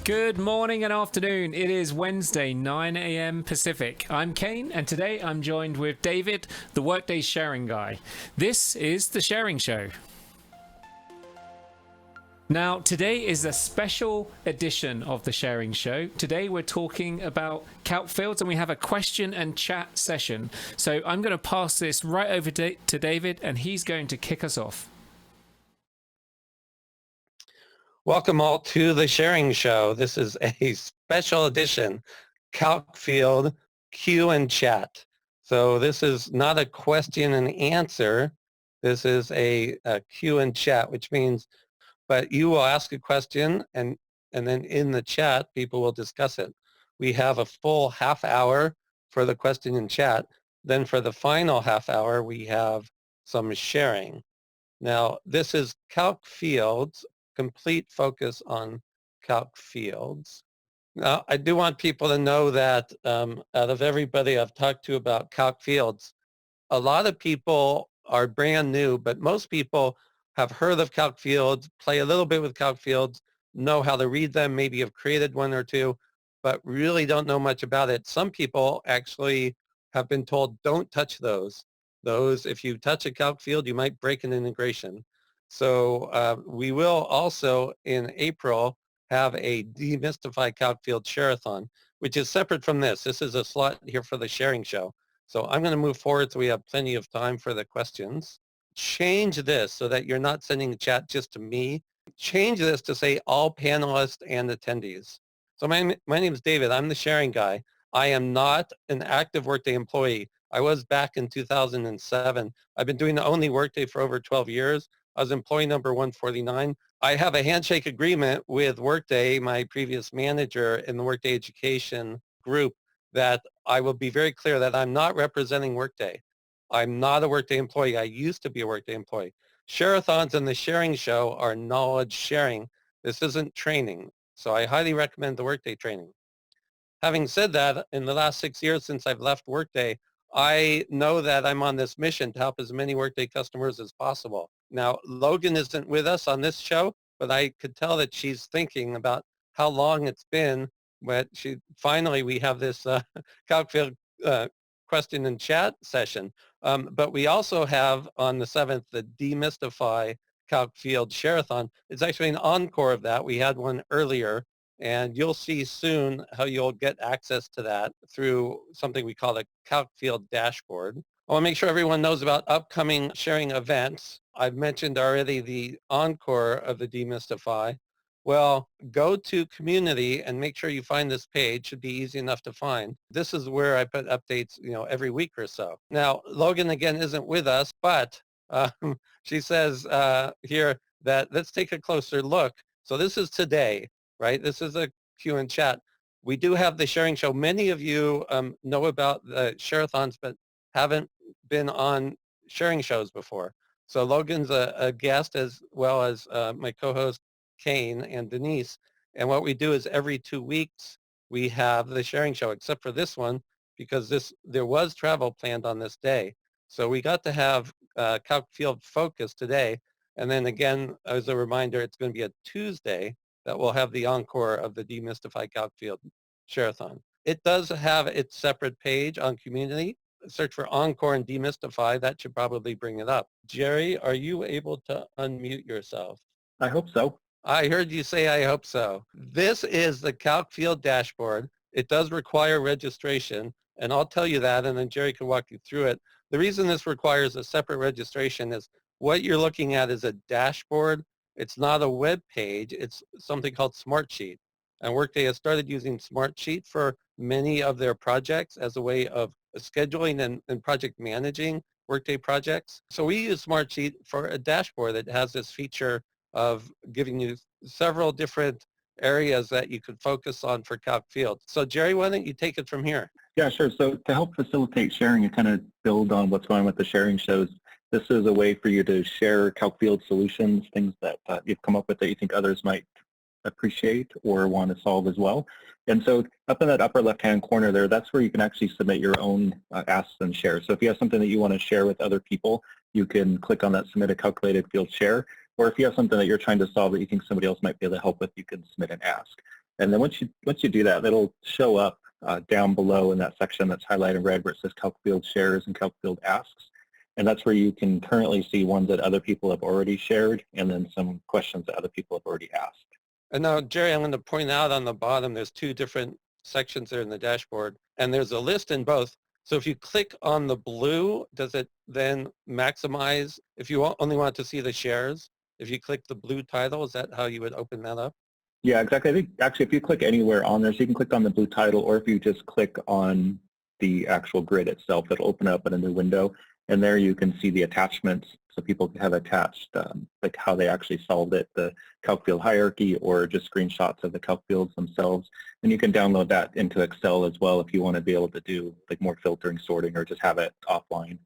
Good morning and afternoon. It is Wednesday, 9 a.m. Pacific. I'm Kane, and today I'm joined with David, the Workday sharing guy. This is the Sharing Show. Now, today is a special edition of the Sharing Show. Today we're talking about Calc fields, and we have a question and chat session. So I'm going to pass this right over to David, and he's going to kick us off. Welcome all to the Sharing Show. This is a special edition, Calc field Q and chat. So this is not a question and answer. This is a Q and chat, which means, but you will ask a question and then in the chat, people will discuss it. We have a full half hour for the question and chat. Then for the final half hour, we have some sharing. Now, this is Calc fields, complete focus on Calc fields. Now, I do want people to know that out of everybody I've talked to about Calc fields, a lot of people are brand new, but most people have heard of Calc fields, play a little bit with Calc fields, know how to read them, maybe have created one or two, but really don't know much about it. Some people actually have been told, don't touch those. If you touch a Calc field, you might break an integration. So we will also in April have a Demystify Calc Field Share-a-thon, which is separate from this. This is a slot here for the sharing show. So I'm going to move forward so we have plenty of time for the questions. Change this so that you're not sending a chat just to me. Change this to say all panelists and attendees. So my name is David. I'm the sharing guy. I am not an active Workday employee. I was back in 2007. I've been doing the only Workday for over 12 years. I was employee number 149. I have a handshake agreement with Workday, my previous manager in the Workday Education group, that I will be very clear that I'm not representing Workday. I'm not a Workday employee. I used to be a Workday employee. Share-a-thons and the sharing show are knowledge sharing. This isn't training. So I highly recommend the Workday training. Having said that, in the last 6 years since I've left Workday, I know that I'm on this mission to help as many Workday customers as possible. Now, Logan isn't with us on this show, but I could tell that she's thinking about how long it's been. But finally, we have this Calc field question and chat session. But we also have on the 7th, the Demystify Calc Field Share-a-thon. It's actually an encore of that. We had one earlier. And you'll see soon how you'll get access to that through something we call a Calc Field dashboard. I want to make sure everyone knows about upcoming sharing events. I've mentioned already the encore of the Demystify. Well, go to community and make sure you find this page. Should be easy enough to find. This is where I put updates, every week or so. Now, Logan again isn't with us, but she says here that let's take a closer look. So this is today. Right? This is a Q and chat. We do have the sharing show. Many of you know about the share-a-thons, but haven't been on sharing shows before. So Logan's a guest as well as my co-host Kane and Denise. And what we do is every 2 weeks, we have the sharing show, except for this one, because there was travel planned on this day. So we got to have Calc Field Focus today. And then again, as a reminder, it's going to be a Tuesday that will have the encore of the Demystify Calc Field Share-a-thon. It does have its separate page on community. Search for encore and Demystify. That should probably bring it up. Jerry, are you able to unmute yourself? I hope so. I heard you say I hope so. This is the Calc Field dashboard. It does require registration, and I'll tell you that, and then Jerry can walk you through it. The reason this requires a separate registration is what you're looking at is a dashboard. It's not a web page. It's something called Smartsheet. And Workday has started using Smartsheet for many of their projects as a way of scheduling and project managing Workday projects. So we use Smartsheet for a dashboard that has this feature of giving you several different areas that you could focus on for Calc Field. So Jerry, why don't you take it from here? Yeah, sure. So to help facilitate sharing and kind of build on what's going on with the sharing shows, this is a way for you to share Calc Field solutions, things that you've come up with that you think others might appreciate or want to solve as well. And so up in that upper left-hand corner there, that's where you can actually submit your own asks and share. So if you have something that you want to share with other people, you can click on that Submit a Calculated Field Share. Or if you have something that you're trying to solve that you think somebody else might be able to help with, you can submit an ask. And then once you do that, it'll show up down below in that section that's highlighted in red where it says Calc Field Shares and Calc Field Asks. And that's where you can currently see ones that other people have already shared and then some questions that other people have already asked. And now, Jerry, I'm going to point out on the bottom, there's two different sections there in the dashboard, and there's a list in both. So if you click on the blue, does it then maximize, if you only want to see the shares, if you click the blue title, is that how you would open that up? Yeah, exactly. I think actually if you click anywhere on there, so you can click on the blue title, or if you just click on the actual grid itself, it'll open up in a new window. And there you can see the attachments, so people have attached like how they actually solved it, the calc field hierarchy, or just screenshots of the calc fields themselves. And you can download that into Excel as well if you want to be able to do like more filtering, sorting, or just have it offline.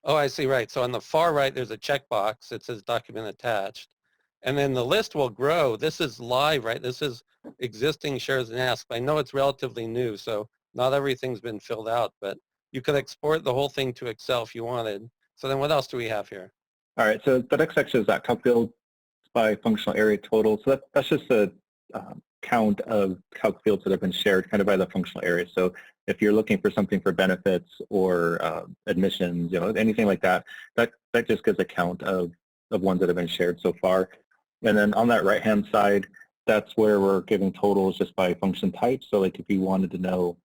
Oh, I see, right. So on the far right, there's a checkbox that says document attached. And then the list will grow. This is live, right? This is existing shares and asks. I know it's relatively new, so not everything's been filled out, but you could export the whole thing to Excel if you wanted. So then what else do we have here? All right, so the next section is that calc field by functional area total. So that's just a count of calc fields that have been shared kind of by the functional area. So if you're looking for something for benefits or admissions, anything like that, that just gives a count of ones that have been shared so far. And then on that right-hand side, that's where we're giving totals just by function type. So like if you wanted to know,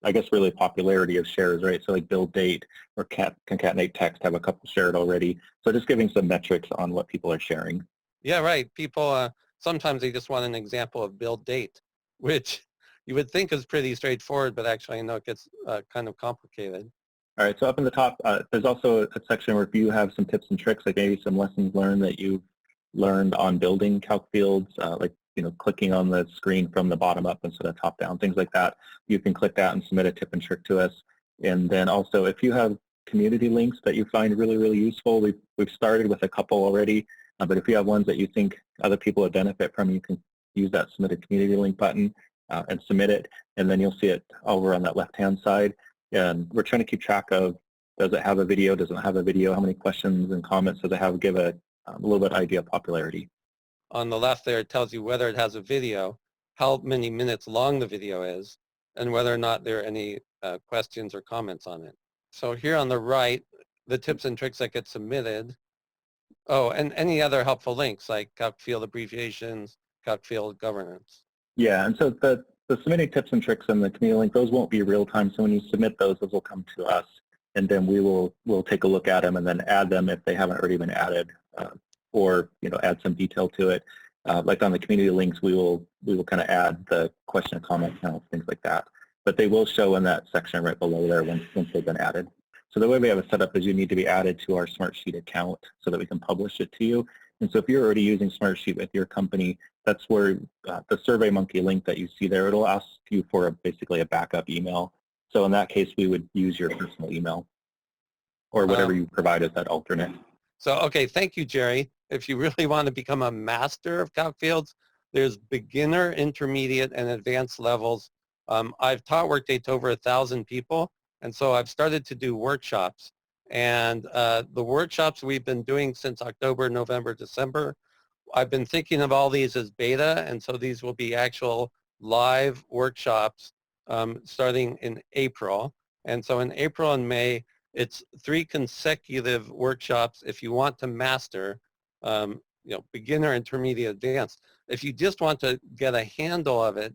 I guess really popularity of shares, right? So like build date or concatenate text have a couple shared already. So just giving some metrics on what people are sharing. Yeah, right. People, sometimes they just want an example of build date, which you would think is pretty straightforward, but actually I know it gets kind of complicated. All right, so up in the top, there's also a section where if you have some tips and tricks, like maybe some lessons learned that you've learned on building calc fields, like clicking on the screen from the bottom up instead of top down, things like that. You can click that and submit a tip and trick to us. And then also, if you have community links that you find really, really useful, we've started with a couple already, but if you have ones that you think other people would benefit from, you can use that submit a community link button and submit it, and then you'll see it over on that left-hand side. And we're trying to keep track of, does it have a video, does it not have a video, how many questions and comments does it have, give a little bit idea of popularity. On the left there, it tells you whether it has a video, how many minutes long the video is, and whether or not there are any questions or comments on it. So here on the right, the tips and tricks that get submitted. Oh, and any other helpful links like calc field abbreviations, calc field governance. Yeah, and so the submitting tips and tricks and the community link, those won't be real time. So when you submit those will come to us, and then we'll take a look at them and then add them if they haven't already been added, or add some detail to it. Like on the community links, we will kind of add the question and comment counts, things like that. But they will show in that section right below there once they've been added. So the way we have it set up is you need to be added to our Smartsheet account so that we can publish it to you. And so if you're already using Smartsheet with your company, that's where the SurveyMonkey link that you see there, it'll ask you for basically a backup email. So in that case, we would use your personal email or whatever you provide as that alternate. So, okay, thank you, Jerry. If you really want to become a master of calc fields, there's beginner, intermediate, and advanced levels. I've taught Workday to over 1,000 people, and so I've started to do workshops. And the workshops we've been doing since October, November, December, I've been thinking of all these as beta, and so these will be actual live workshops starting in April. And so in April and May, it's 3 consecutive workshops if you want to master, beginner, intermediate, advanced. If you just want to get a handle of it,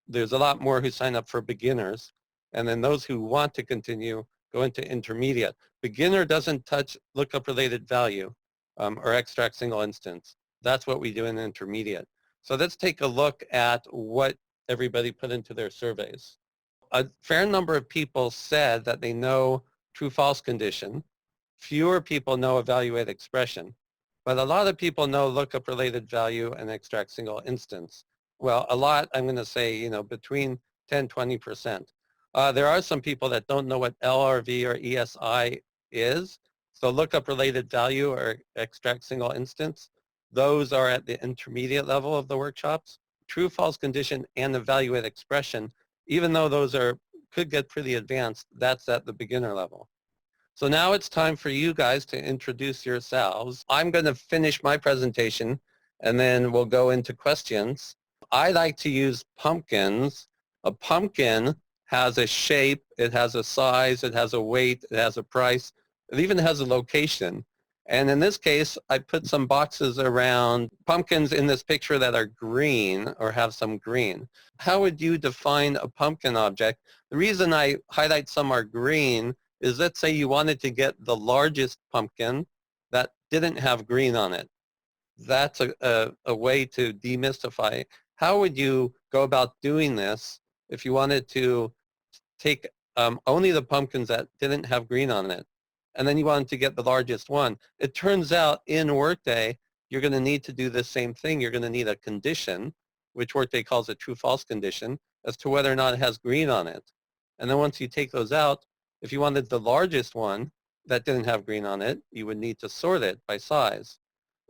there's a lot more who sign up for beginners. And then those who want to continue go into intermediate. Beginner doesn't touch lookup related value or extract single instance. That's what we do in intermediate. So let's take a look at what everybody put into their surveys. A fair number of people said that they know true-false condition. Fewer people know evaluate expression. But a lot of people know lookup related value and extract single instance. Well, a lot, I'm going to say, between 10, 20%. There are some people that don't know what LRV or ESI is. So lookup related value or extract single instance, those are at the intermediate level of the workshops. True false condition and evaluate expression, even though those could get pretty advanced, that's at the beginner level. So now it's time for you guys to introduce yourselves. I'm going to finish my presentation and then we'll go into questions. I like to use pumpkins. A pumpkin has a shape, it has a size, it has a weight, it has a price, it even has a location. And in this case, I put some boxes around pumpkins in this picture that are green or have some green. How would you define a pumpkin object? The reason I highlight some are green is, let's say you wanted to get the largest pumpkin that didn't have green on it. That's a way to demystify. How would you go about doing this if you wanted to take only the pumpkins that didn't have green on it, and then you wanted to get the largest one? It turns out in Workday, you're going to need to do the same thing. You're going to need a condition, which Workday calls a true-false condition, as to whether or not it has green on it. And then once you take those out, if you wanted the largest one that didn't have green on it, you would need to sort it by size.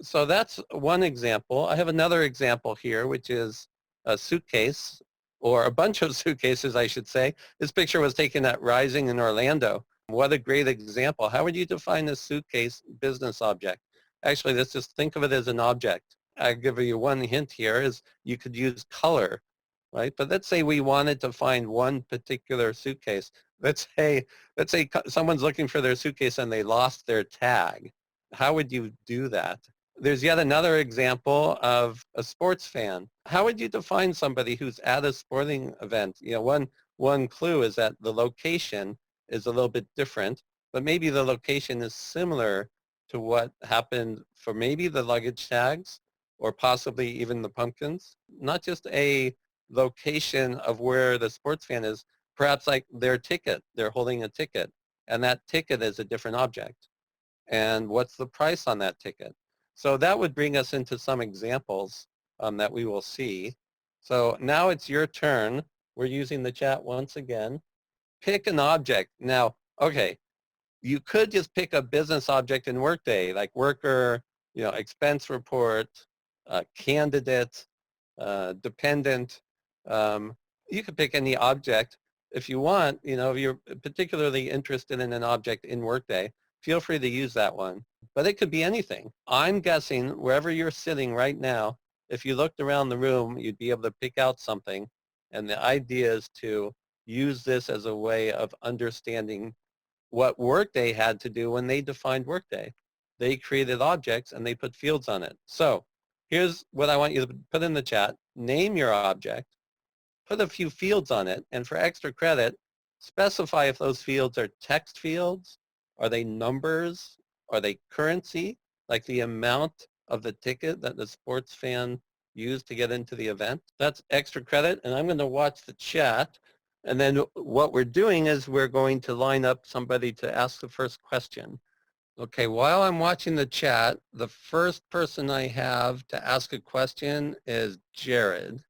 So that's one example. I have another example here, which is a suitcase, or a bunch of suitcases, I should say. This picture was taken at Rising in Orlando. What a great example. How would you define a suitcase business object? Actually, let's just think of it as an object. I'll give you one hint here is you could use color, right? But let's say we wanted to find one particular suitcase. Let's say someone's looking for their suitcase and they lost their tag. How would you do that? There's yet another example of a sports fan. How would you define somebody who's at a sporting event? You know, one clue is that the location is a little bit different, but maybe the location is similar to what happened for maybe the luggage tags or possibly even the pumpkins. Not just a location of where the sports fan is, perhaps like their ticket, they're holding a ticket, and that ticket is a different object. And what's the price on that ticket? So that would bring us into some examples that we will see. So now it's your turn. We're using the chat once again. Pick an object. Now, okay, you could just pick a business object in Workday, like worker, you know, expense report, candidate, dependent. You could pick any object. If you want, you know, if you're particularly interested in an object in Workday, feel free to use that one. But it could be anything. I'm guessing wherever you're sitting right now, if you looked around the room, you'd be able to pick out something. And the idea is to use this as a way of understanding what Workday had to do when they defined Workday. They created objects and they put fields on it. So here's what I want you to put in the chat. Name your object, put a few fields on it, and for extra credit, specify if those fields are text fields, are they numbers, are they currency, like the amount of the ticket that the sports fan used to get into the event. That's extra credit, and I'm going to watch the chat. And then what we're doing is we're going to line up somebody to ask the first question. Okay, while I'm watching the chat, the first person I have to ask a question is Jared.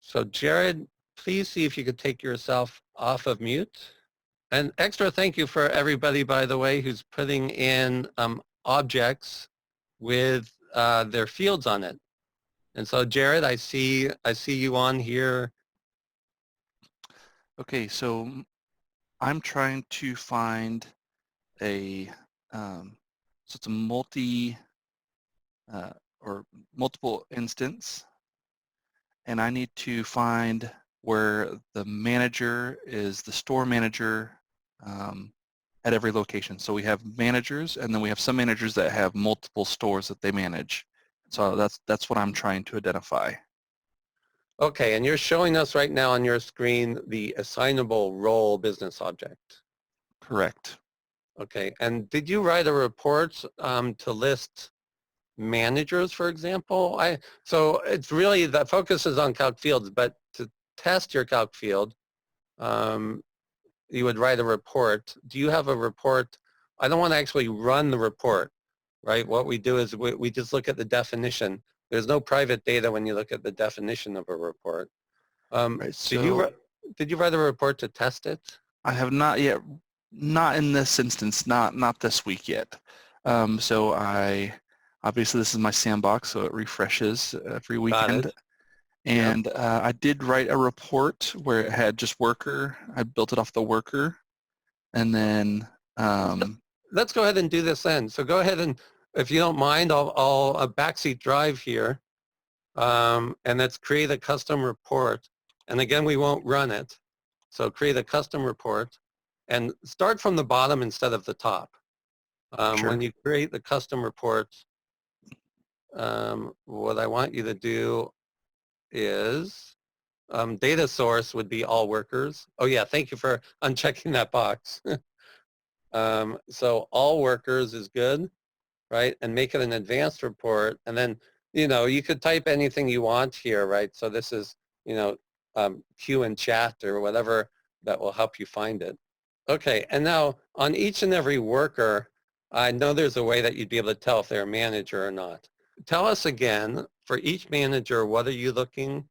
So Jared, please see if you could take yourself off of mute. And extra thank you for everybody, by the way, who's putting in objects with their fields on it. And so Jared, I see you on here. Okay, so I'm trying to find a, so it's a or multiple instance, and I need to find where the manager is the store manager at every location. So we have managers, and then we have some managers that have multiple stores that they manage. So that's what I'm trying to identify. Okay, and you're showing us right now on your screen the assignable role business object. Correct. Okay, and did you write a report to list managers, for example? So it's really, the focus is on calc fields, but to test your calc field, you would write a report. Do you have a report? I don't want to actually run the report, right? What we do is we just look at the definition. There's no private data when you look at the definition of a report. Right, did you write a report to test it? I have not yet, not in this instance, not this week yet. So obviously this is my sandbox, so it refreshes every weekend. And I did write a report where it had just worker. I built it off the worker, and then let's go ahead and do this then. So go ahead and, if you don't mind, I'll backseat drive here. and let's create a custom report. And again, we won't run it. So create a custom report and start from the bottom instead of the top. Sure. When you create the custom report, what I want you to do is data source would be all workers. Oh yeah, thank you for unchecking that box. So all workers is good, right? And make it an advanced report. And then, you could type anything you want here, right? So this is, Q and chat or whatever that will help you find it. Okay, and now on each and every worker, I know there's a way that you'd be able to tell if they're a manager or not. Tell us again, for each manager, what are you looking,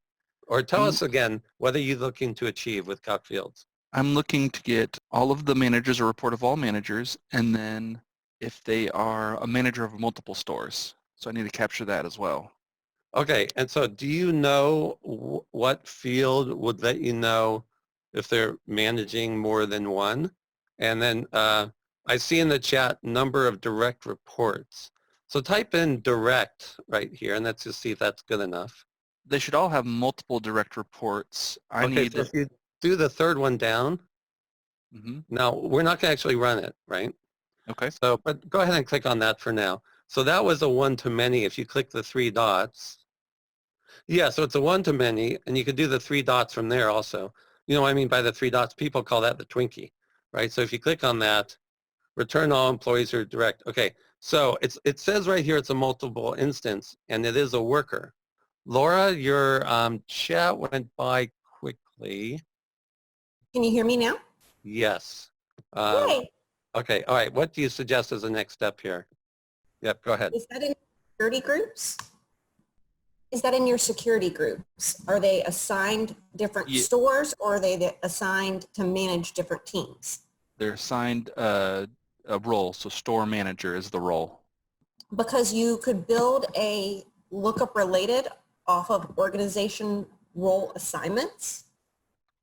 or tell us again, what are you looking to achieve with Calc Fields? I'm looking to get all of the managers, a report of all managers, and then if they are a manager of multiple stores. So I need to capture that as well. Okay, and so do you know what field would let you know if they're managing more than one? And then I see in the chat number of direct reports. So type in direct right here, and let's just see if that's good enough. They should all have multiple direct reports. I need... So if you do the third one down, now we're not going to actually run it, right? Okay. So, but go ahead and click on that for now. So that was a one-to-many. If you click the three dots, yeah, so it's a one-to-many, and you could do the three dots from there also. You know what I mean by the three dots? People call that the Twinkie, right? So if you click on that, return all employees who are direct. Okay, so it says right here it's a multiple instance, and it is a worker. Laura, your chat went by quickly. Can you hear me now? Yes. Yay. Okay, all right. What do you suggest as the next step here? Yep, go ahead. Is that in security groups? Is that in your security groups? Are they assigned different stores, or are they assigned to manage different teams? They're assigned a role, so store manager is the role. Because you could build a lookup related off of organization role assignments.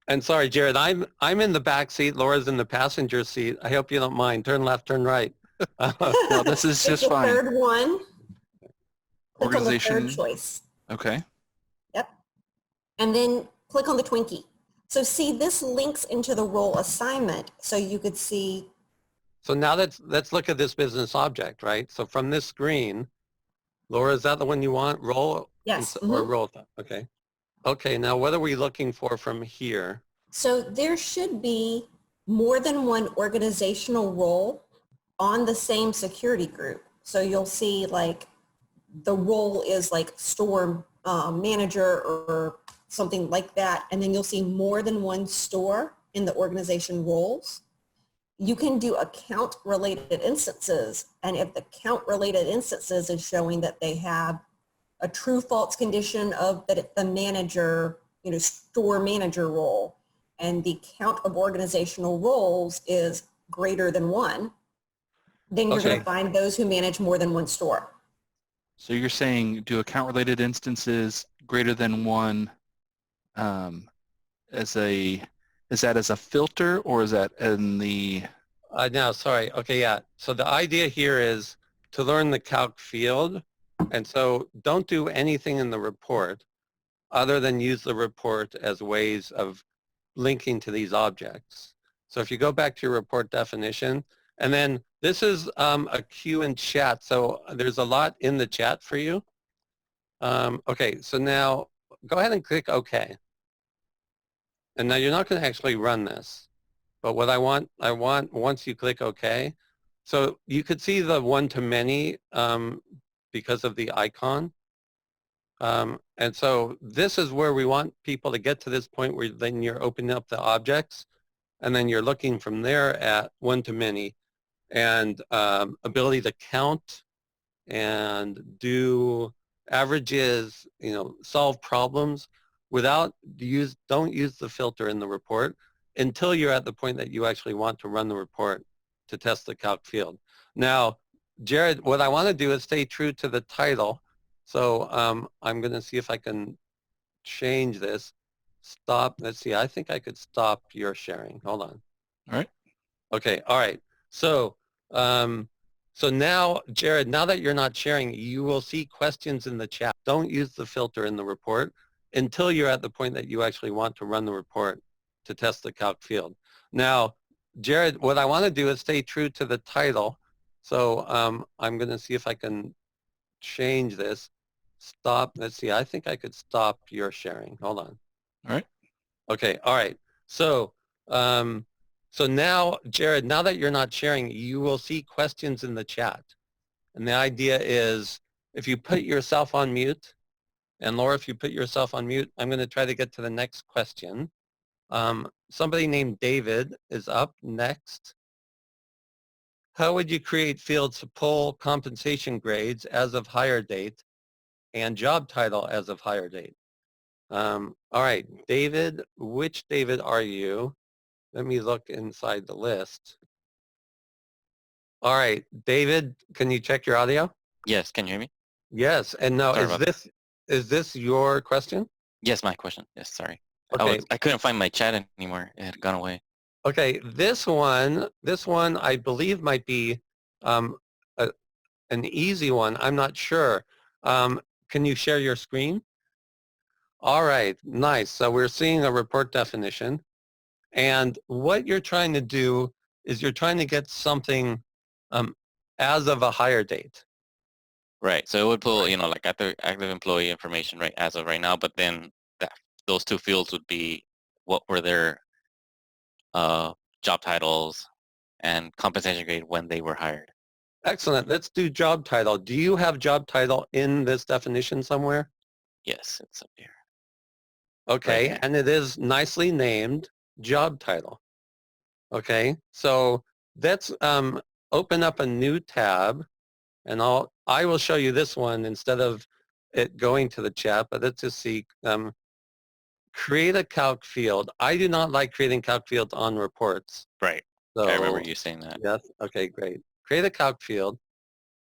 And sorry, Jared, I'm in the back seat. Laura's in the passenger seat. I hope you don't mind. Turn left, turn right. No, this is just fine. Third one. Organization. Click on the third choice. Okay. Yep. And then click on the Twinkie. So see, this links into the role assignment, so you could see. So now let's look at this business object, right? So from this screen, Laura, is that the one you want? Role? Yes. Or role? Okay. Okay, now what are we looking for from here? So there should be more than one organizational role on the same security group. So you'll see like the role is like store manager or something like that. And then you'll see more than one store in the organization roles. You can do account related instances. And if the count related instances is showing that they have a true false condition of that the manager, store manager role, and the count of organizational roles is greater than one, then you're going to find those who manage more than one store. So you're saying do account related instances greater than one is that as a filter, or is that in the... No, sorry. Okay, yeah. So the idea here is to learn the calc field. And so don't do anything in the report other than use the report as ways of linking to these objects. So if you go back to your report definition, and then this is a queue in chat. So there's a lot in the chat for you. Okay, so now go ahead and click OK. And now you're not going to actually run this. But what I want once you click OK, so you could see the one-to-many because of the icon. And so this is where we want people to get to this point where then you're opening up the objects, and then you're looking from there at one-to-many and ability to count and do averages, solve problems without don't use the filter in the report until you're at the point that you actually want to run the report to test the calc field. Now, Jared, what I want to do is stay true to the title. So I'm going to see if I can change this. Stop. Let's see. I think I could stop your sharing. Hold on. All right. Okay. All right. So so now, Jared, now that you're not sharing, you will see questions in the chat. don't use the filter in the report until you're at the point that you actually want to run the report to test the calc field. Now, Jared, what I want to do is stay true to the title. So I'm going to see if I can change this. Stop. Let's see. I think I could stop your sharing. Hold on. All right. Okay. All right. So so now, Jared, now that you're not sharing, you will see questions in the chat. And the idea is if you put yourself on mute, and Laura, if you put yourself on mute, I'm going to try to get to the next question. Somebody named David is up next. How would you create fields to pull compensation grades as of hire date and job title as of hire date? All right, David, which David are you? Let me look inside the list. All right, David, can you check your audio? Yes, can you hear me? Yes, and now Sorry about is this your question? Yes, my question. Yes, sorry. Okay. I couldn't find my chat anymore. It had gone away. Okay, this one I believe might be an easy one. I'm not sure. Can you share your screen? All right, nice. So we're seeing a report definition. And what you're trying to do is you're trying to get something as of a hire date. Right. So it would pull, you know, like active employee information right as of right now, but then those two fields would be what were their job titles and compensation grade when they were hired. Excellent. Let's do job title. Do you have job title in this definition somewhere? Yes, it's up here. Okay, Right. and it is nicely named job title. Okay, so let's open up a new tab, and I will show you this one instead of it going to the chat, but let's just see. Create a calc field. I do not like creating calc fields on reports. Right. So, I remember you saying that. yes, okay, great. Create a calc field.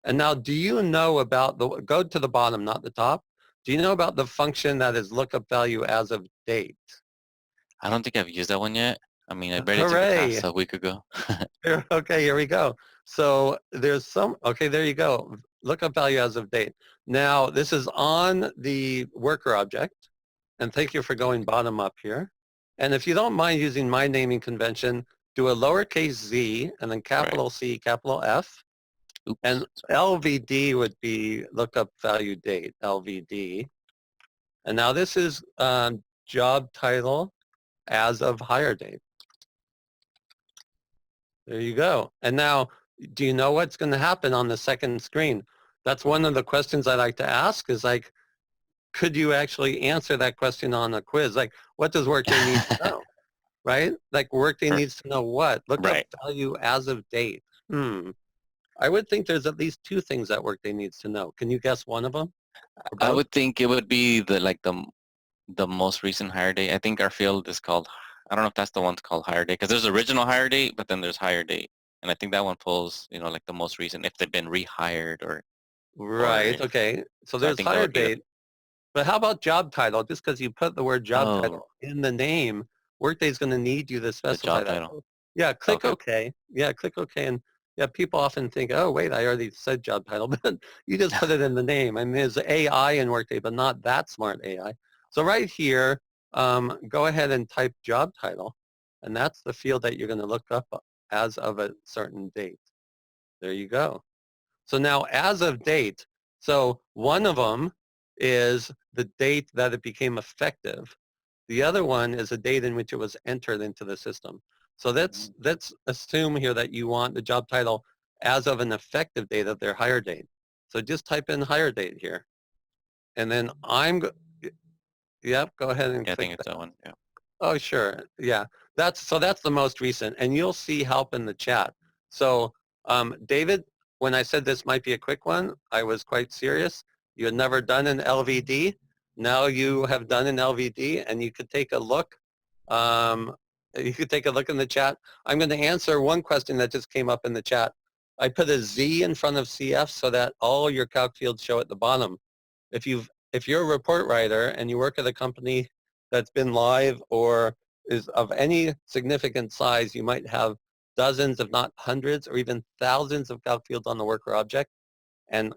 And now, do you know about go to the bottom, not the top. Do you know about the function that is lookup value as of date? I don't think I've used that one yet. I mean, I barely took the Hooray. class a week ago. Okay, here we go. So there's okay, there you go. Lookup value as of date. Now, this is on the worker object. And thank you for going bottom up here. And if you don't mind using my naming convention, do a lowercase z and then capital C, capital F. Oops. And LVD would be lookup value date, LVD. And now this is job title as of hire date. There you go. And now, do you know what's going to happen on the second screen? That's one of the questions I like to ask is like, could you actually answer that question on a quiz? Like, what does Workday need to know? Right? Like, Workday needs to know what? Lookup value as of date. I would think there's at least two things that Workday needs to know. Can you guess one of them? I would think it would be the most recent hire date. I think our field is called, I don't know if that's the one's called hire date, because there's original hire date, but then there's hire date. And I think that one pulls, you know, like the most recent, if they've been rehired or. Right, okay. So there's hire date. But how about job title? Just because you put the word job title in the name, Workday's going to need you to specify that. Title. Yeah, click OK. Yeah, click OK. And yeah, people often think, oh, wait, I already said job title, but you just put it in the name. I mean, there's AI in Workday, but not that smart AI. So right here, go ahead and type job title, and that's the field that you're going to look up as of a certain date. There you go. So now as of date, so one of them is the date that it became effective. The other one is the date in which it was entered into the system. So let's assume here that you want the job title as of an effective date of their hire date. So just type in hire date here. And then yep, go ahead and I click think it's that one, yeah. Oh, sure. Yeah, that's the most recent. And you'll see help in the chat. So David, when I said this might be a quick one, I was quite serious. You had never done an LVD. Now you have done an LVD, and you could take a look. You could take a look in the chat. I'm going to answer one question that just came up in the chat. I put a Z in front of CF so that all your calc fields show at the bottom. If you're a report writer and you work at a company that's been live or is of any significant size, you might have dozens, if not hundreds, or even thousands of calc fields on the worker object. And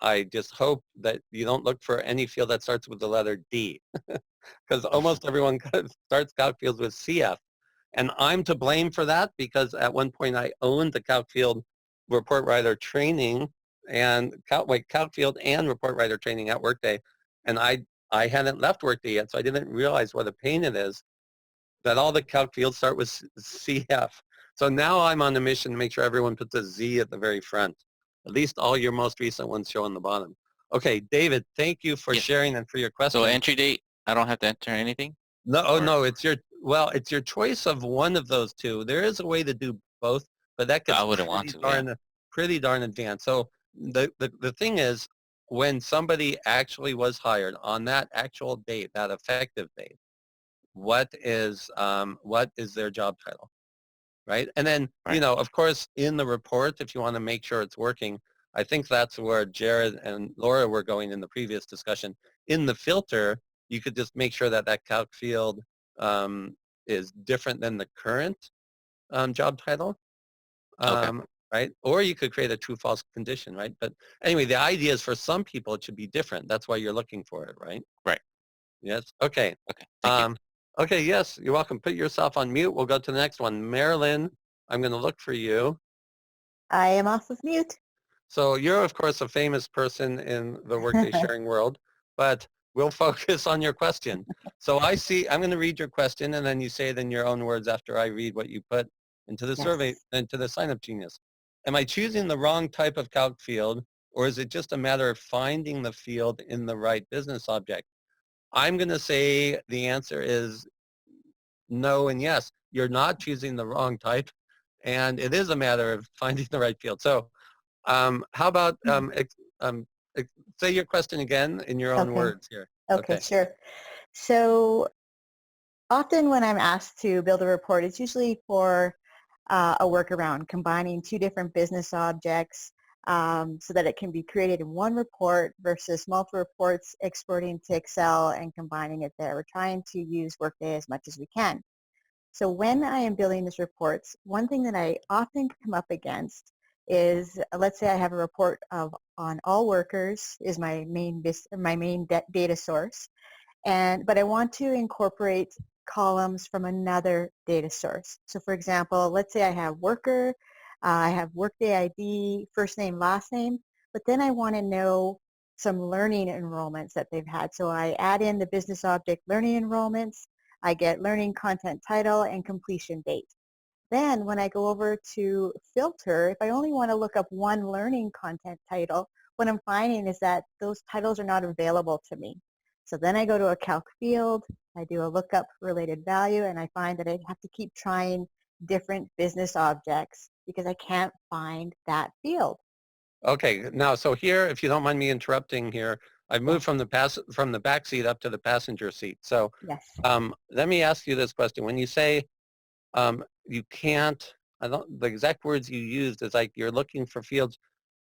I just hope that you don't look for any field that starts with the letter D, because almost everyone starts calc fields with CF. And I'm to blame for that because at one point I owned the calc field report writer training and calc field and report writer training at Workday. And I hadn't left Workday yet, so I didn't realize what a pain it is that all the calc fields start with CF. So now I'm on a mission to make sure everyone puts a Z at the very front. At least all your most recent ones show on the bottom. Okay, David, thank you for Yes. sharing and for your question. So entry date, I don't have to enter anything? No, oh Or- no, it's your choice of one of those two. There is a way to do both, but that gets I wouldn't want to, yeah. pretty darn advanced. So the thing is, when somebody actually was hired on that actual date, that effective date, what is their job title, right? And then, Right. of course, in the report, if you want to make sure it's working, I think that's where Jared and Laura were going in the previous discussion. In the filter, you could just make sure that that calc field is different than the current job title, Okay. right? Or you could create a true-false condition, right? But anyway, the idea is for some people it should be different. That's why you're looking for it, right? Right. Yes. Okay. Okay. Thank you. Okay. Yes, you're welcome. Put yourself on mute. We'll go to the next one. Marilyn, I'm going to look for you. I am off of mute. So you're, of course, a famous person in the Workday sharing world, but we'll focus on your question. So I'm going to read your question, and then you say it in your own words after I read what you put into the survey, into the sign-up genius. Am I choosing the wrong type of calc field, or is it just a matter of finding the field in the right business object? I'm going to say the answer is no and yes. You're not choosing the wrong type, and it is a matter of finding the right field. So how about say your question again in your own words here. Okay, sure. So often when I'm asked to build a report, it's usually for a workaround, combining two different business objects so that it can be created in one report versus multiple reports, exporting to Excel and combining it there. We're trying to use Workday as much as we can. So when I am building these reports, one thing that I often come up against is, let's say I have a report on all workers is my main data source, but I want to incorporate columns from another data source. So for example, let's say I have worker, I have Workday ID, first name, last name, but then I want to know some learning enrollments that they've had. So I add in the business object learning enrollments, I get learning content title and completion date. Then when I go over to filter, if I only want to look up one learning content title, what I'm finding is that those titles are not available to me. So then I go to a calc field, I do a lookup related value, and I find that I have to keep trying different business objects because I can't find that field. Okay, now so here, if you don't mind me interrupting here, I've moved from the back seat up to the passenger seat. So yes. Let me ask you this question. When you say you can't, the exact words you used is like you're looking for fields.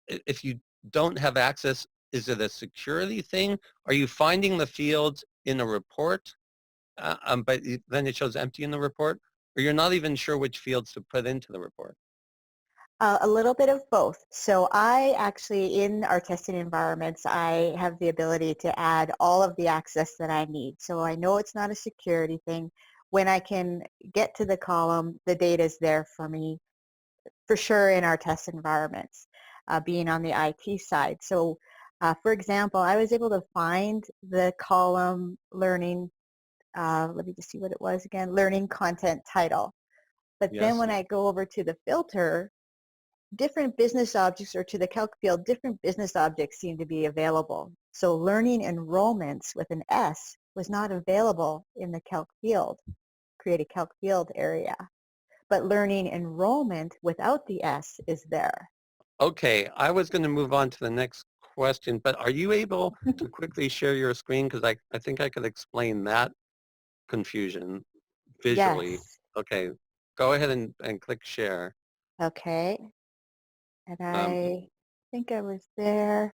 If you don't have access, is it a security thing? Are you finding the fields in a report, but then it shows empty in the report? Or you're not even sure which fields to put into the report? A little bit of both. So I actually, in our testing environments, I have the ability to add all of the access that I need. So I know it's not a security thing. When I can get to the column, the data is there for me, for sure, in our test environments, being on the IT side. So for example, I was able to find the column learning, let me just see what it was again, learning content title. But then when I go over to the filter, different business objects, or to the calc field, different business objects seem to be available. So learning enrollments with an S was not available in the calc field, create a calc field area. But learning enrollment without the S is there. Okay, I was going to move on to the next question, but are you able to quickly share your screen? Because I think I could explain that confusion visually. Yes. Okay, go ahead and click share. Okay. And I think I was there.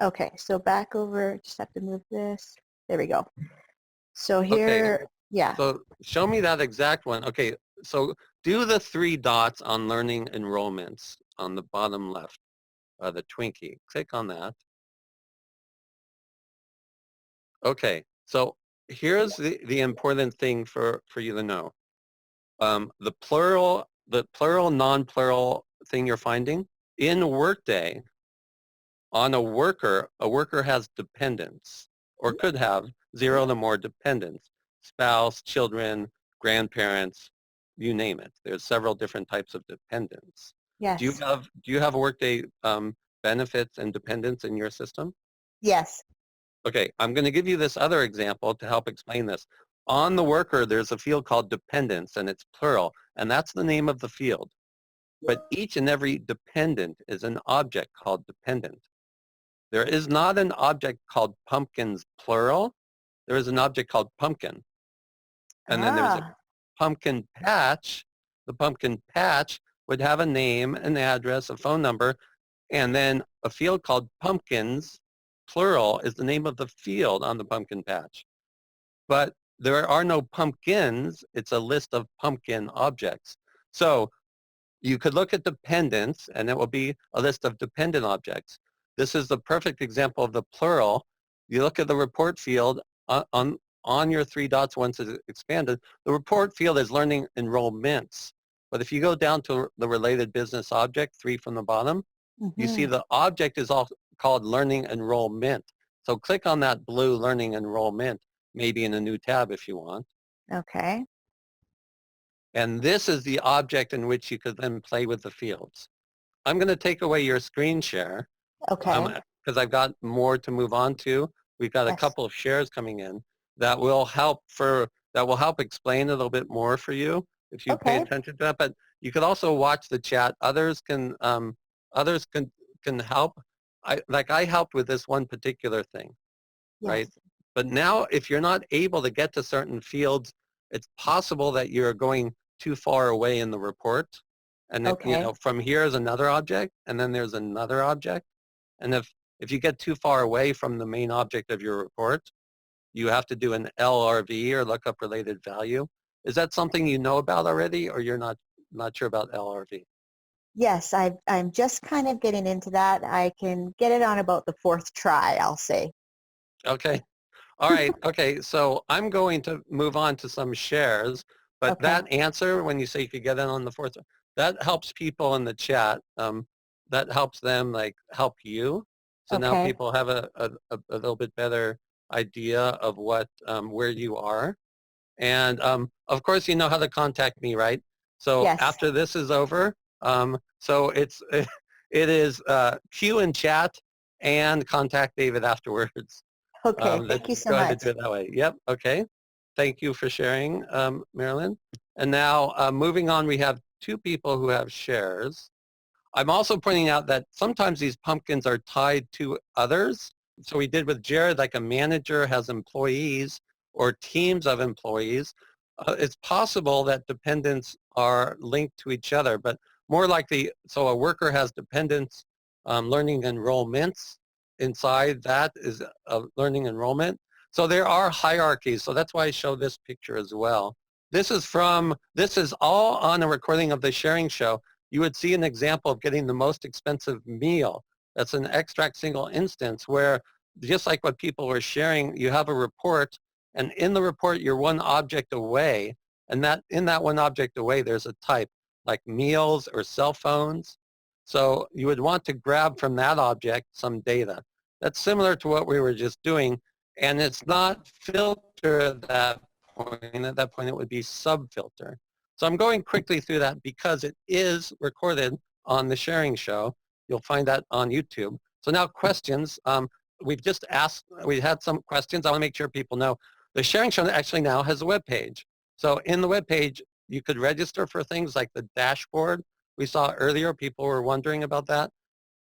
Okay, so back over, just have to move this. There we go. So here, okay. Yeah. So show me that exact one. Okay, so do the 3 dots on learning enrollments on the bottom left. the Twinkie. Click on that. Okay, so here's the important thing for you to know. The plural, non-plural thing you're finding in Workday, on a worker has dependents, or could have 0 to more dependents, spouse, children, grandparents, you name it. There's several different types of dependents. Yes. Do you have Workday benefits and dependents in your system? Yes. Okay, I'm going to give you this other example to help explain this. On the worker, there's a field called dependents, and it's plural, and that's the name of the field. But each and every dependent is an object called dependent. There is not an object called pumpkins, plural. There is an object called pumpkin. And then there's a pumpkin patch. The pumpkin patch would have a name, an address, a phone number, and then a field called pumpkins, plural, is the name of the field on the pumpkin patch. But there are no pumpkins. It's a list of pumpkin objects. So you could look at dependents, and it will be a list of dependent objects. This is the perfect example of the plural. You look at the report field on your 3 dots once it's expanded. The report field is learning enrollments. But if you go down to the related business object, 3 from the bottom, you see the object is all called learning enrollment. So click on that blue learning enrollment, maybe in a new tab if you want. Okay. And this is the object in which you could then play with the fields. I'm going to take away your screen share. Okay. Because I've got more to move on to. We've got a couple of shares coming in that will help explain a little bit more for you if you pay attention to that. But you could also watch the chat. Others can help. I helped with this one particular thing, right? But now if you're not able to get to certain fields, it's possible that you're going too far away in the report. And from here is another object, and then there's another object. And if you get too far away from the main object of your report, you have to do an LRV, or lookup related value. Is that something you know about already, or you're not sure about LRV? Yes, I'm just kind of getting into that. I can get it on about the 4th try, I'll say. Okay. All right. Okay. So I'm going to move on to some shares, but that answer, when you say you could get in on the 4th, that helps people in the chat. That helps them help you. So now people have a little bit better idea of what where you are. And of course, you know how to contact me, right? So after this is over, so it is Q and chat and contact David afterwards. Okay, thank you so much. Go ahead and do it that way. Yep, okay. Thank you for sharing, Marilyn. And now moving on, we have 2 people who have shares. I'm also pointing out that sometimes these pumpkins are tied to others. So we did with Jared, like a manager has employees or teams of employees. It's possible that dependents are linked to each other, but more likely, so a worker has dependents, learning enrollments. Inside that is a learning enrollment. So there are hierarchies. So that's why I show this picture as well. This is all on a recording of the sharing show. You would see an example of getting the most expensive meal. That's an extract single instance where, just like what people were sharing, you have a report, and in the report you're one object away, and that in that one object away there's a type like meals or cell phones. So you would want to grab from that object some data. That's similar to what we were just doing, and it's not filter at that point. At that point it would be sub-filter. So I'm going quickly through that because it is recorded on the sharing show. You'll find that on YouTube. So now questions. We've just asked, we had some questions. I want to make sure people know. The sharing show actually now has a web page. So in the web page, you could register for things like the dashboard. We saw earlier, people were wondering about that.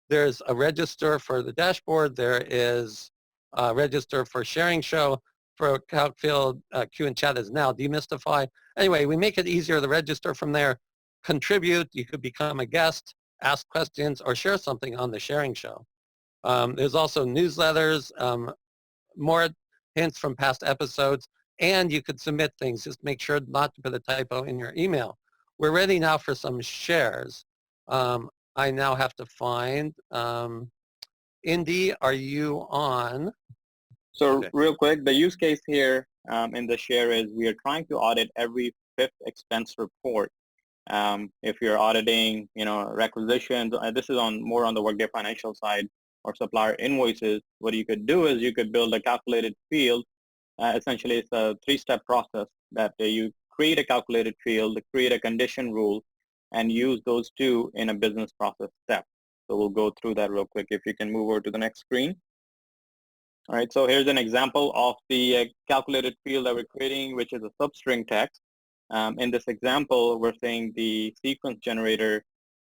There's a register for the dashboard. There is a register for sharing show. For Calc field, Q and chat is now demystify. Anyway, we make it easier to register from there. Contribute, you could become a guest, ask questions, or share something on the sharing show. There's also newsletters, more hints from past episodes, and you could submit things. Just make sure not to put a typo in your email. We're ready now for some shares. I now have to find, Indy, are you on? So Okay. real quick, the use case here in the share is we are trying to audit every fifth expense report. If you're auditing, requisitions, this is more on the Workday financial side, or supplier invoices, what you could do is you could build a calculated field. Essentially, it's a three-step process that you create a calculated field, create a condition rule, and use those two in a business process step. So we'll go through that real quick. If you can move over to the next screen. All right, so here's an example of the calculated field that we're creating, which is a substring text. In this example, we're saying the sequence generator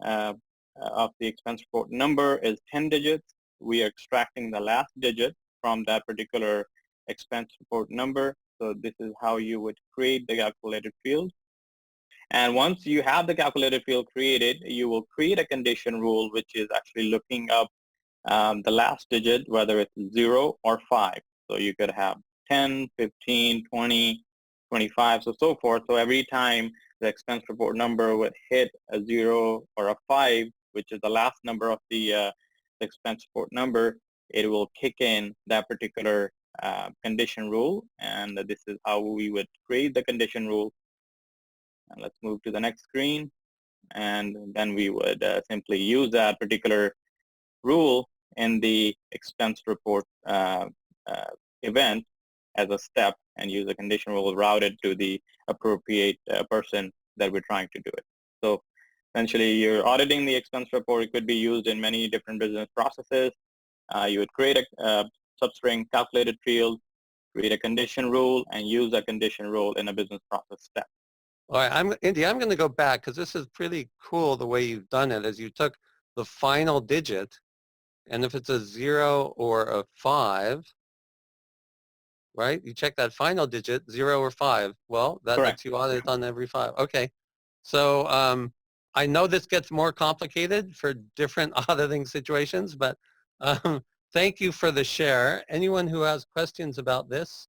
of the expense report number is 10 digits. We are extracting the last digit from that particular expense report number. So this is how you would create the calculated field. And once you have the calculated field created, you will create a condition rule, which is actually looking up the last digit, whether it's 0 or 5. So you could have 10, 15, 20, 25, so forth. So every time the expense report number would hit a 0 or a 5, which is the last number of the expense report number, it will kick in that particular condition rule. And this is how we would create the condition rule. And let's move to the next screen. And then we would simply use that particular rule in the expense report event as a step, and use a condition rule routed to the appropriate person that we're trying to do it. So essentially, you're auditing the expense report. It could be used in many different business processes. You would create a substring calculated field, create a condition rule, and use a condition rule in a business process step. All right, Indy, I'm going to go back because this is pretty cool the way you've done it, as you took the final digit, and if it's a 0 or a 5, right, you check that final digit, 0 or 5. Well, that Correct. lets you audit on every 5. Okay. So I know this gets more complicated for different auditing situations, but thank you for the share. Anyone who has questions about this?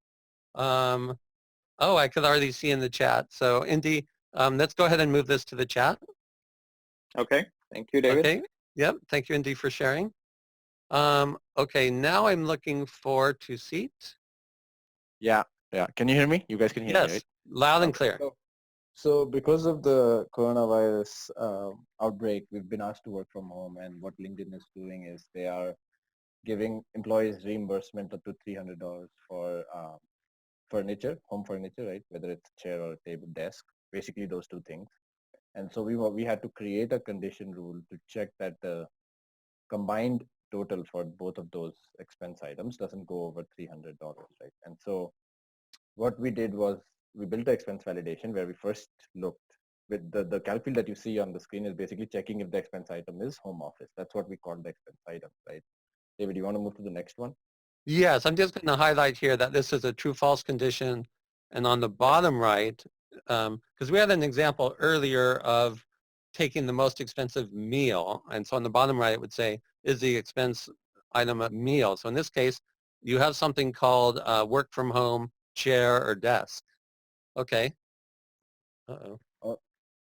Oh, I could already see in the chat. So Indy, let's go ahead and move this to the chat. Okay. Thank you, David. Okay. Yep. Thank you, Indy, for sharing. Okay. Now I'm looking for to seat. Yeah. Can you hear me? You guys can hear me, Yes. right? Loud and clear. So because of the coronavirus outbreak, we've been asked to work from home, and what LinkedIn is doing is they are giving employees reimbursement up to $300 for furniture, home furniture, right? Whether it's a chair or a table, desk, basically those two things. And so we had to create a condition rule to check that the combined total for both of those expense items doesn't go over $300, right? And so what we did was we built an expense validation where we first looked with the calc field that you see on the screen is basically checking if the expense item is home office. That's what we call the expense item, right? David, you want to move to the next one? Yes, I'm just going to highlight here that this is a true-false condition. And on the bottom right, because we had an example earlier of taking the most expensive meal. And so on the bottom right, it would say, is the expense item a meal? So in this case, you have something called work from home, chair, or desk. Okay. Uh-oh.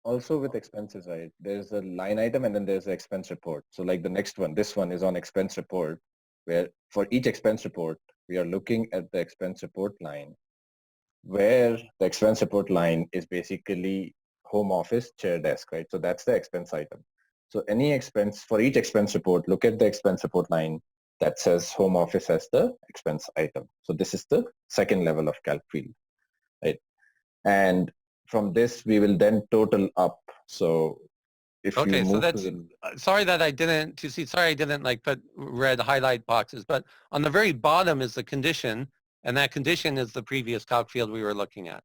Also with expenses, right, there's a line item and then there's the expense report. So like the next one, this one is on expense report, where for each expense report, we are looking at the expense report line, where the expense report line is basically home office, chair, desk, right? So that's the expense item. So any expense, for each expense report, look at the expense report line that says home office as the expense item. So this is the second level of calc field, right? And from this, we will then total up. So if Okay, you so move that's, to the, sorry that I didn't, sorry I didn't like put red highlight boxes, but on the very bottom is the condition, and that condition is the previous calc field we were looking at.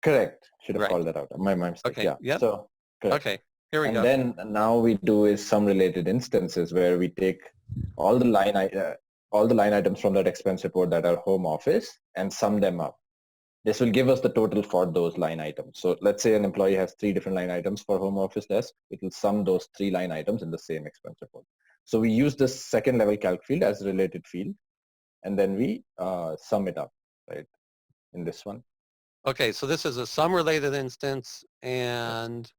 correct, should have Right. called that out. My mistake, Okay, yeah. yep. So, correct. Okay, here we And go. then now we do is some related instances where we take all the line items from that expense report that are home office and sum them up. This will give us the total for those line items. So let's say an employee has 3 different line items for home office desk. It will sum those 3 line items in the same expense report. So we use this second level calc field as a related field, and then we sum it up, right, in this one. Okay, so this is a sum related instance, and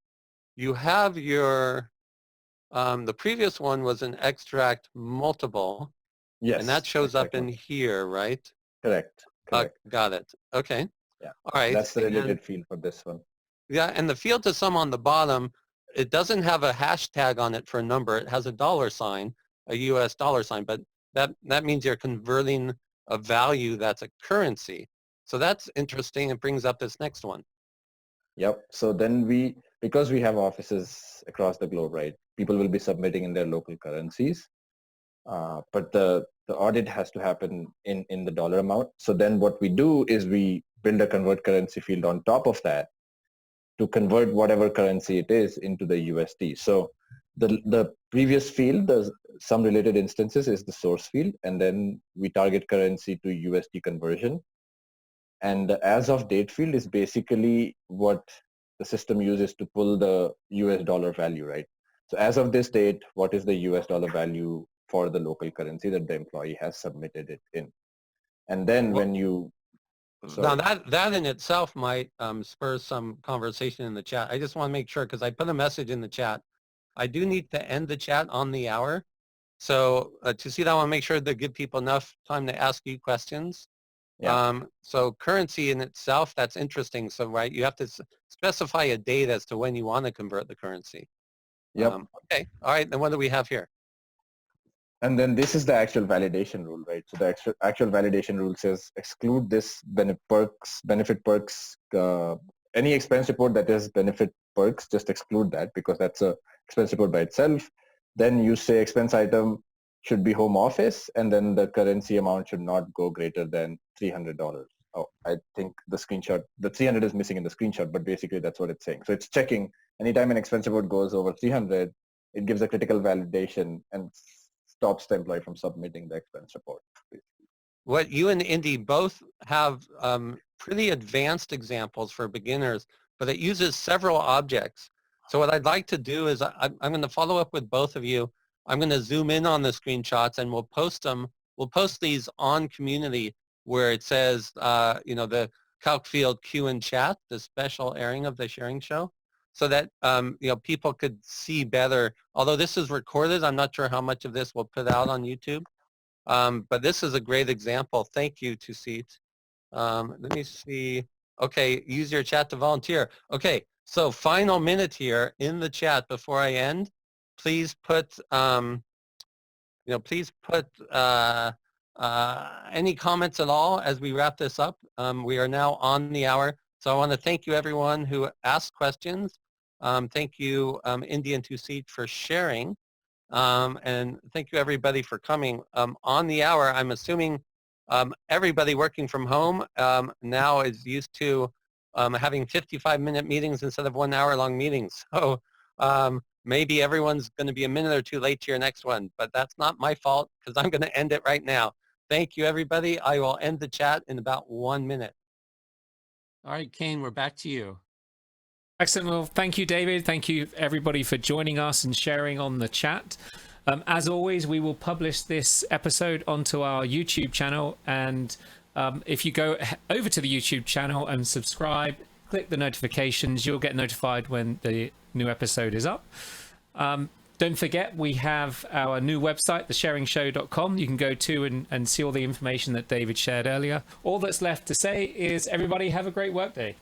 you have your, The previous one was an extract multiple, Yes. and that shows up exactly. in here, right? Correct. Correct. Got it. Okay. Yeah. All right. That's the related And, field for this one. yeah, and the field to sum on the bottom, it doesn't have a hashtag on it for a number. It has a $sign, a US $sign, but that means you're converting a value that's a currency. So that's interesting. It brings up this next one. Yep. So then because we have offices across the globe, right? People will be submitting in their local currencies, but the audit has to happen in the dollar amount. So then what we do is we build a convert currency field on top of that to convert whatever currency it is into the USD. So the previous field, some related instances, is the source field, and then we target currency to USD conversion. And the as of date field is basically what the system uses to pull the US dollar value, right? So as of this date, what is the US dollar value for the local currency that the employee has submitted it in? And then when you... Now that in itself might spur some conversation in the chat. I just want to make sure, because I put a message in the chat. I do need to end the chat on the hour. So to see that, I want to make sure to give people enough time to ask you questions. Yeah. So currency in itself, that's interesting. So, right, you have to specify a date as to when you want to convert the currency. Yep. Okay. All right. Then what do we have here? And then this is the actual validation rule, right? So the actual validation rule says exclude this benefit perks, any expense report that is benefit perks, just exclude that because that's a expense report by itself. Then you say expense item should be home office, and then the currency amount should not go greater than $300. Oh, I think the 300 is missing in the screenshot, but basically that's what it's saying. So it's checking anytime an expense report goes over 300, it gives a critical validation and stops the employee from submitting the expense report. What you and Indy both have pretty advanced examples for beginners, but it uses several objects. So what I'd like to do is I'm going to follow up with both of you. I'm going to zoom in on the screenshots and we'll post them. We'll post these on community where it says, the Calc field Q and chat, the special airing of the sharing show, so that, people could see better. Although this is recorded, I'm not sure how much of this we'll put out on YouTube. But this is a great example. Thank you, Tusit. Let me see. Okay, use your chat to volunteer. Okay, so final minute here in the chat before I end. Please put, any comments at all as we wrap this up. We are now on the hour. So I want to thank you everyone who asked questions. Thank you, Indy and Tusit, for sharing. And thank you everybody for coming. On the hour, I'm assuming everybody working from home now is used to having 55-minute meetings instead of 1 hour long meetings. So maybe everyone's going to be a minute or two late to your next one, but that's not my fault because I'm going to end it right now. Thank you, everybody. I will end the chat in about 1 minute. All right, Kane, we're back to you. Excellent. Well, thank you, David. Thank you, everybody, for joining us and sharing on the chat. As always, we will publish this episode onto our YouTube channel. And if you go over to the YouTube channel and subscribe, click the notifications, you'll get notified when the new episode is up. Don't forget, we have our new website, thesharingshow.com. You can go to and see all the information that David shared earlier. All that's left to say is everybody have a great workday.